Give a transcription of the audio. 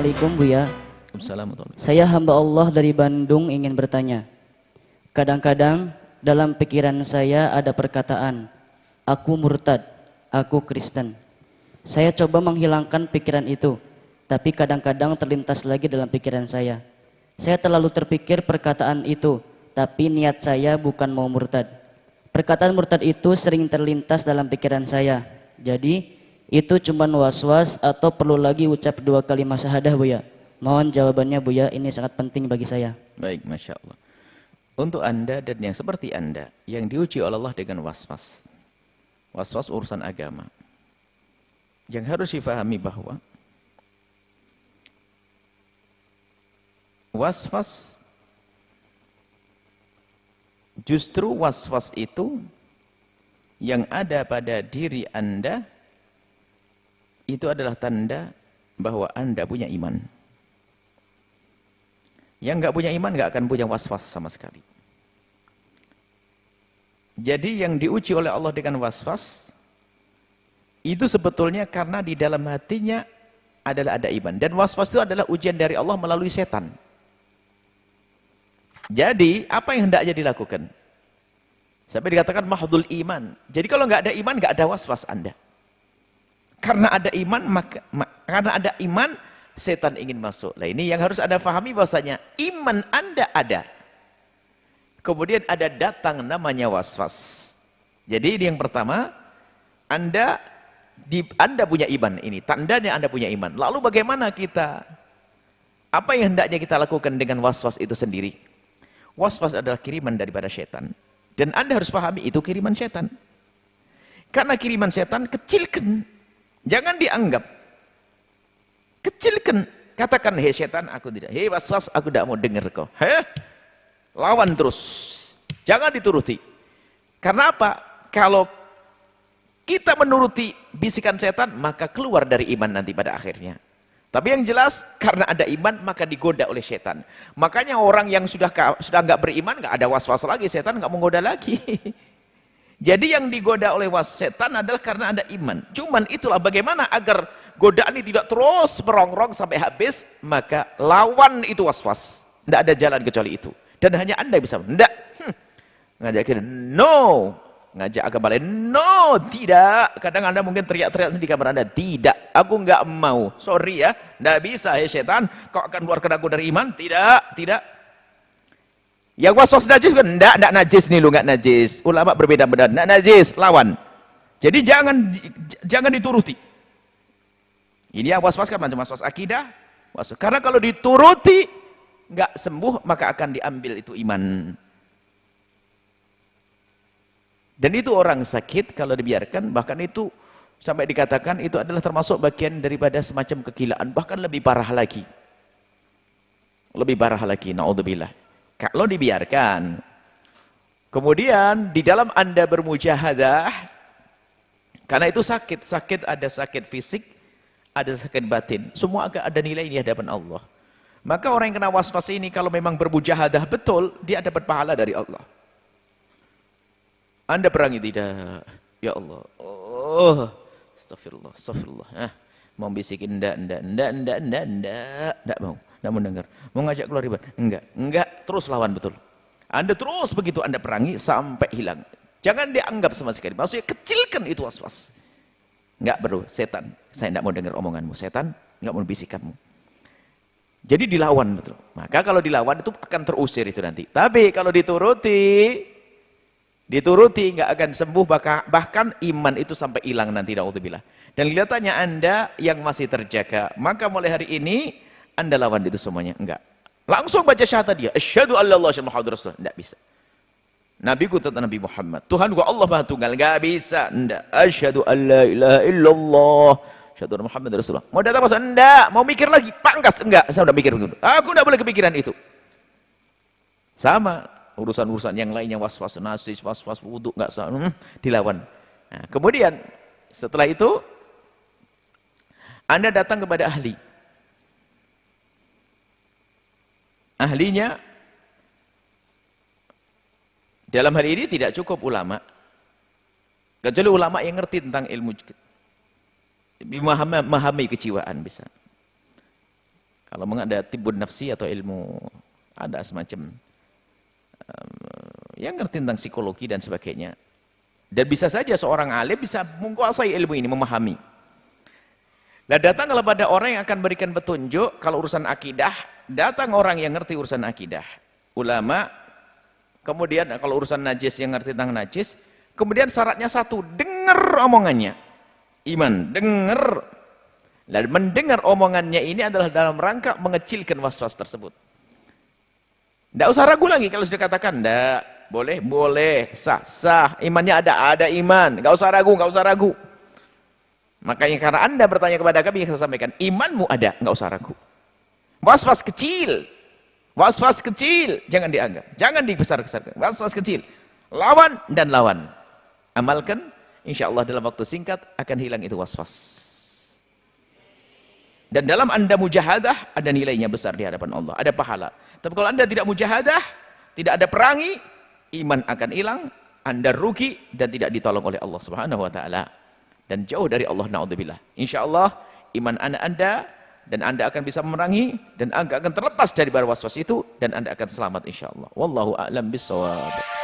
Assalamualaikum Buya. Assalamualaikum. Saya hamba Allah dari Bandung ingin bertanya. Kadang-kadang dalam pikiran saya ada perkataan, aku murtad, aku Kristen. Saya coba menghilangkan pikiran itu, tapi kadang-kadang terlintas lagi dalam pikiran saya. Saya terlalu terpikir perkataan itu, tapi niat saya bukan mau murtad. Perkataan murtad itu sering terlintas dalam pikiran saya. Jadi itu cuma was-was atau perlu lagi ucap 2 kalimat syahadah Buya? Mohon jawabannya Buya, ini sangat penting bagi saya. Baik, Masya Allah. Untuk Anda dan yang seperti Anda, yang diuji oleh Allah dengan was-was. Was-was urusan agama. Yang harus difahami bahwa was-was, justru was-was itu yang ada pada diri Anda, itu adalah tanda bahwa Anda punya iman. Yang nggak punya iman nggak akan punya was-was sama sekali. Jadi yang diuji oleh Allah dengan was-was itu sebetulnya karena di dalam hatinya adalah ada iman. Dan was-was itu adalah ujian dari Allah melalui setan. Jadi apa yang hendaknya dilakukan? Sampai dikatakan mahdul iman. Jadi kalau nggak ada iman nggak ada was-was Anda. Karena ada iman, karena ada iman, setan ingin masuk. Nah ini yang harus Anda pahami bahwasanya iman Anda ada. Kemudian ada datang namanya was-was. Jadi ini yang pertama, Anda punya iman, ini tandanya Anda punya iman. Lalu bagaimana kita? Apa yang hendaknya kita lakukan dengan was-was itu sendiri? Was-was adalah kiriman daripada setan. Dan Anda harus pahami itu kiriman setan. Karena kiriman setan kecilkan. Jangan dianggap. Kecilkan. Katakan, hei setan, aku tidak. Hei was-was, aku tidak mau dengar kau. Hei? Lawan terus. Jangan dituruti. Karena apa? Kalau kita menuruti bisikan setan, maka keluar dari iman nanti pada akhirnya. Tapi yang jelas, karena ada iman, maka digoda oleh setan. Makanya orang yang sudah nggak beriman, nggak ada was-was lagi. Setan nggak menggoda lagi. Jadi yang digoda oleh setan adalah karena ada iman. Cuman itulah bagaimana agar godaan ini tidak terus merongrong sampai habis, maka lawan itu was-was. Tidak ada jalan kecuali itu. Dan hanya Anda bisa. Tidak. Ngajak kira, no. Ngajak agama lain, no. Tidak. Kadang Anda mungkin teriak-teriak di kamar Anda. Tidak. Aku nggak mau. Sorry ya. Tidak bisa ya setan. Kau akan keluarkan aku dari iman? Tidak. Tidak. Yang was-was najis kan? Enggak najis nih lu, enggak najis. Ulama berbeda-beda, enggak najis, lawan. Jadi jangan dituruti. Ini yang was-was kan macam was-was akidah. Karena kalau dituruti enggak sembuh, maka akan diambil itu iman. Dan itu orang sakit kalau dibiarkan, bahkan itu sampai dikatakan itu adalah termasuk bagian daripada semacam kegilaan, bahkan lebih parah lagi. Lebih parah lagi, naudzubillah. Kalau dibiarkan, kemudian di dalam Anda bermujahadah, karena itu sakit ada sakit fisik, ada sakit batin, semua agak ada nilai di hadapan Allah. Maka orang yang kena was-was ini kalau memang bermujahadah betul, dia dapat pahala dari Allah. Anda perangi tidak, ya Allah, oh, astagfirullah, astagfirullah, mau bisikin enggak mau. Tidak mendengar, mau ngajak keluar riba, enggak, terus lawan betul. Anda terus begitu Anda perangi sampai hilang. Jangan dianggap sama sekali. Maksudnya kecilkan itu was-was. Enggak perlu, setan. Saya tidak mau dengar omonganmu, setan. Enggak mau bisikanmu. Jadi dilawan betul. Maka kalau dilawan itu akan terusir itu nanti. Tapi kalau dituruti enggak akan sembuh, bahkan iman itu sampai hilang nanti. Naudzubillah. Dan kelihatannya Anda yang masih terjaga. Maka mulai hari ini Anda lawan itu semuanya. Enggak. Langsung baca syahadat dia. Asyhadu an la ilaha illallah Muhammadur Rasulullah. Enggak bisa. Nabi ku tetap Nabi Muhammad. Tuhan gua Allah Maha Tunggal. Enggak bisa. Enggak. Asyhadu an la ilaha illallah. Asyhadu anna Muhammadar Rasulullah. Mau datang masa? Enggak. Mau mikir lagi? Pangkas. Enggak. Saya udah mikir begitu. Aku enggak boleh kepikiran itu. Sama. Urusan-urusan yang lainnya was-was nasis, was-was wudu enggak sama. Dilawan. Nah, kemudian setelah itu Anda datang kepada ahli. Ahlinya dalam hal ini tidak cukup ulama, kecuali ulama yang ngerti tentang ilmu, memahami kejiwaan bisa. Kalau ada tibbun nafsi atau ilmu, ada semacam yang ngerti tentang psikologi dan sebagainya. Dan bisa saja seorang alim bisa menguasai ilmu ini, memahami. Nah, datang kepada orang yang akan berikan petunjuk, kalau urusan akidah, datang orang yang ngerti urusan akidah. Ulama, kemudian kalau urusan najis yang ngerti tentang najis, kemudian syaratnya satu, dengar omongannya. Iman, dengar. Dan mendengar omongannya ini adalah dalam rangka mengecilkan was-was tersebut. Tidak usah ragu lagi kalau sudah katakan, tidak, boleh, sah, imannya ada iman, nggak usah ragu. Makanya karena Anda bertanya kepada kami, saya sampaikan, imanmu ada, nggak usah ragu. Was-was kecil, jangan dianggap, jangan dibesar-besarkan. Was-was kecil, lawan dan lawan. Amalkan, insya Allah dalam waktu singkat akan hilang itu was-was. Dan dalam Anda mujahadah, ada nilainya besar di hadapan Allah, ada pahala. Tapi kalau Anda tidak mujahadah, tidak ada perangi, iman akan hilang, Anda rugi dan tidak ditolong oleh Allah Subhanahu wa taala. Dan jauh dari Allah, naudzubillah. Insyaallah iman Anda dan Anda akan bisa memerangi dan Anda akan terlepas dari bara waswas itu dan Anda akan selamat insyaallah. Wallahu a'lam bissawab.